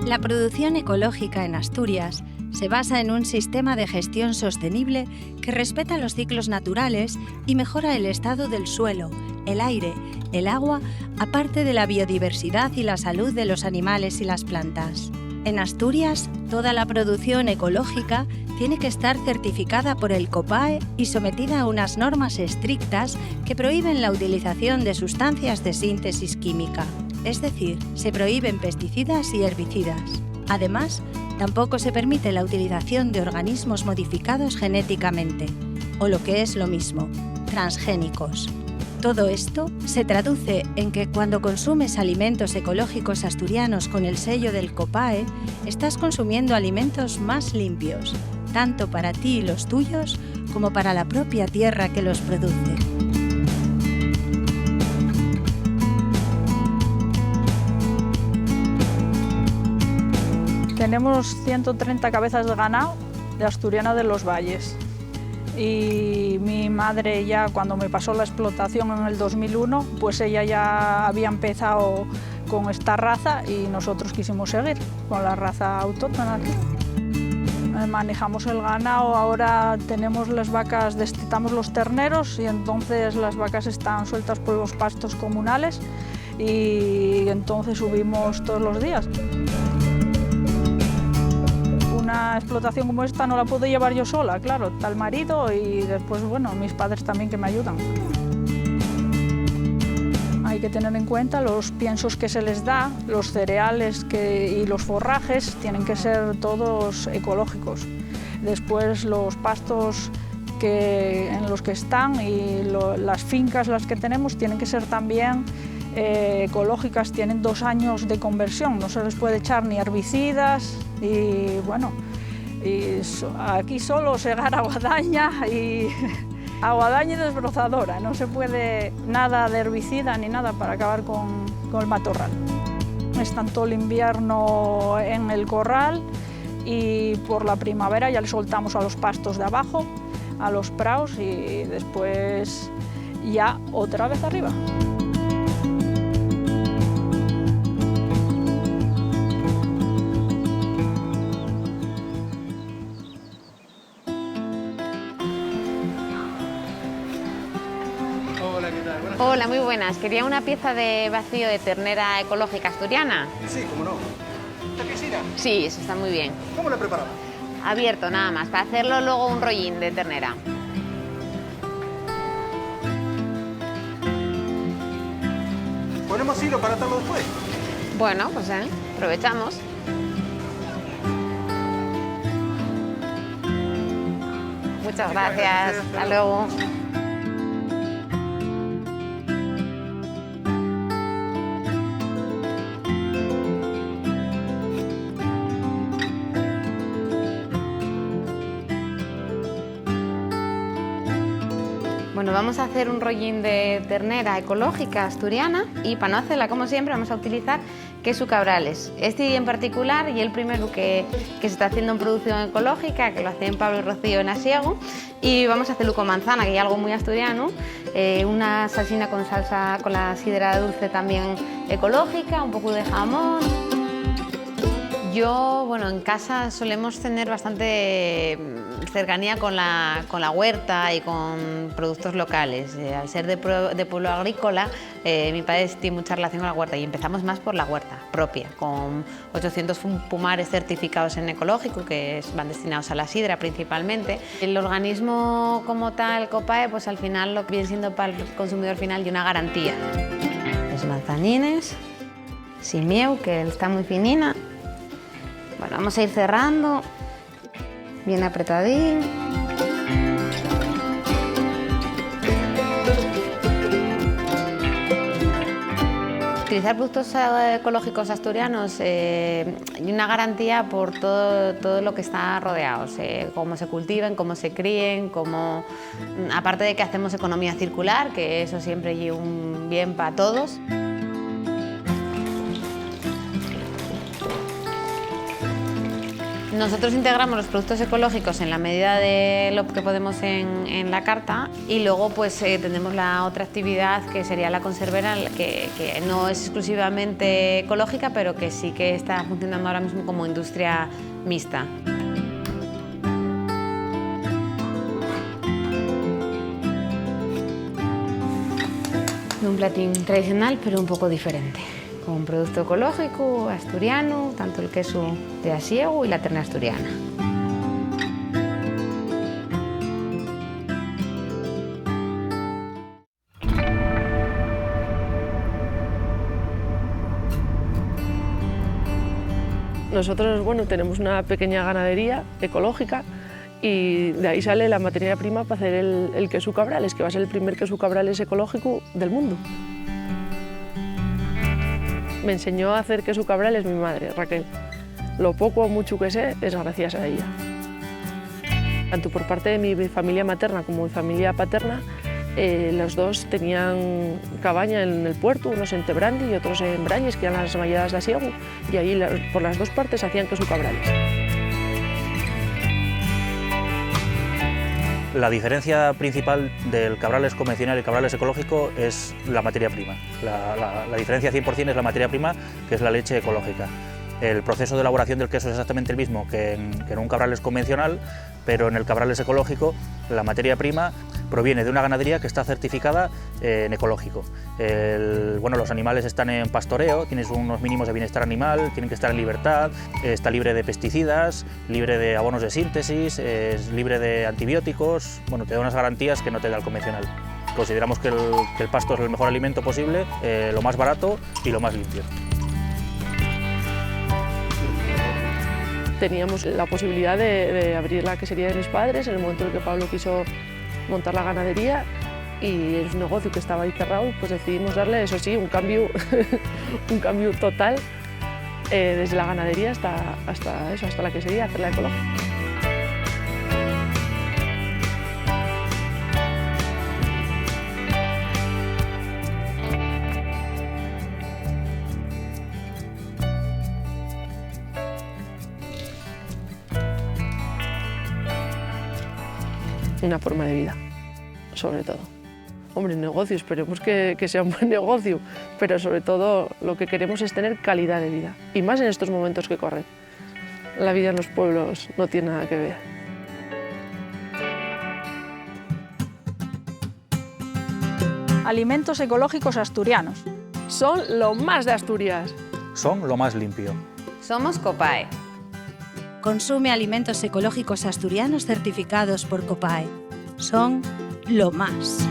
La producción ecológica en Asturias se basa en un sistema de gestión sostenible que respeta los ciclos naturales y mejora el estado del suelo, el aire, el agua, aparte de la biodiversidad y la salud de los animales y las plantas. En Asturias, toda la producción ecológica tiene que estar certificada por el COPAE y sometida a unas normas estrictas que prohíben la utilización de sustancias de síntesis química. Es decir, se prohíben pesticidas y herbicidas. Además, tampoco se permite la utilización de organismos modificados genéticamente, o lo que es lo mismo, transgénicos. Todo esto se traduce en que cuando consumes alimentos ecológicos asturianos con el sello del COPAE, estás consumiendo alimentos más limpios, tanto para ti y los tuyos, como para la propia tierra que los produce. Tenemos 130 cabezas de ganado de Asturiana de los Valles. Y mi madre ya cuando me pasó la explotación en el 2001, pues ella ya había empezado con esta raza y nosotros quisimos seguir con la raza autóctona aquí. Manejamos el ganado, ahora tenemos las vacas, destetamos los terneros y entonces las vacas están sueltas por los pastos comunales y entonces subimos todos los días. Una explotación como esta no la puedo llevar yo sola, claro, está el marido y después, bueno, mis padres también que me ayudan. Hay que tener en cuenta los piensos que se les da, los cereales y los forrajes tienen que ser todos ecológicos. Después los pastos en los que están y las fincas las que tenemos tienen que ser también ecológicas, tienen 2 años de conversión, no se les puede echar ni herbicidas y bueno, aquí solo segar aguadaña y desbrozadora, no se puede nada de herbicida ni nada para acabar con el matorral. Están todo el invierno en el corral y por la primavera ya le soltamos a los pastos de abajo, a los praos y después ya otra vez arriba. Hola, muy buenas. Quería una pieza de vacío de ternera ecológica asturiana. Sí, cómo no. ¿Está quisiera? Sí, eso está muy bien. ¿Cómo la preparamos? Abierto nada más, para hacerlo luego un rollín de ternera. ¿Ponemos hilo para atarlo después? Bueno, pues aprovechamos. Muchas gracias. Hasta luego. Bueno, vamos a hacer un rollín de ternera ecológica asturiana y para no hacerla como siempre vamos a utilizar queso cabrales. Este en particular y el primero que se está haciendo en producción ecológica, que lo hacen Pablo y Rocío en Asiego, y vamos a hacerlo con manzana, que es algo muy asturiano, una salsina con la sidra dulce también ecológica, un poco de jamón. Yo, bueno, en casa solemos tener bastante cercanía con la huerta y con productos locales. Al ser de pueblo agrícola, mi padre tiene mucha relación con la huerta y empezamos más por la huerta propia, con 800 pumares certificados en ecológico, que van destinados a la sidra principalmente. El organismo como tal, COPAE, pues al final lo que viene siendo para el consumidor final y una garantía. Los manzanines, sin mieu, que está muy finina. Bueno, vamos a ir cerrando, bien apretadín. Utilizar productos ecológicos asturianos y una garantía por todo lo que está rodeados, cómo se cultiven, cómo se críen, aparte de que hacemos economía circular, que eso siempre es un bien para todos. Nosotros integramos los productos ecológicos en la medida de lo que podemos en la carta y luego pues tenemos la otra actividad que sería la conservera, que no es exclusivamente ecológica, pero que sí que está funcionando ahora mismo como industria mixta. Un platín tradicional, pero un poco diferente, con un producto ecológico, asturiano, tanto el queso de asiego y la ternera asturiana. Nosotros, bueno, tenemos una pequeña ganadería ecológica y de ahí sale la materia prima para hacer el queso cabrales, que va a ser el primer queso cabrales ecológico del mundo. Me enseñó a hacer queso cabrales mi madre, Raquel. Lo poco o mucho que sé es gracias a ella. Tanto por parte de mi familia materna como mi familia paterna, los dos tenían cabaña en el puerto, unos en Tebrandi y otros en Brañes, que eran las malladas de asiego, y ahí por las dos partes hacían queso cabrales. La diferencia principal del cabrales convencional y el cabrales ecológico es la materia prima. La diferencia 100% es la materia prima, que es la leche ecológica. El proceso de elaboración del queso es exactamente el mismo que en un cabrales convencional, pero en el cabrales ecológico la materia prima proviene de una ganadería que está certificada en ecológico. Los animales están en pastoreo, tienes unos mínimos de bienestar animal, tienen que estar en libertad, está libre de pesticidas, libre de abonos de síntesis, es libre de antibióticos, bueno, te da unas garantías que no te da el convencional. Consideramos que el pasto es el mejor alimento posible, lo más barato y lo más limpio. Teníamos la posibilidad de abrir la quesería de mis padres en el momento en el que Pablo quiso montar la ganadería, y es un negocio que estaba ahí cerrado, pues decidimos darle, eso sí, un cambio total desde la ganadería hasta la quesería, hacerla ecológica. Una forma de vida, sobre todo. Hombre, negocio, esperemos que sea un buen negocio, pero sobre todo lo que queremos es tener calidad de vida, y más en estos momentos que corren. La vida en los pueblos no tiene nada que ver. Alimentos ecológicos asturianos. Son lo más de Asturias. Son lo más limpio. Somos COPAE. Consume alimentos ecológicos asturianos certificados por COPAE. Son lo más.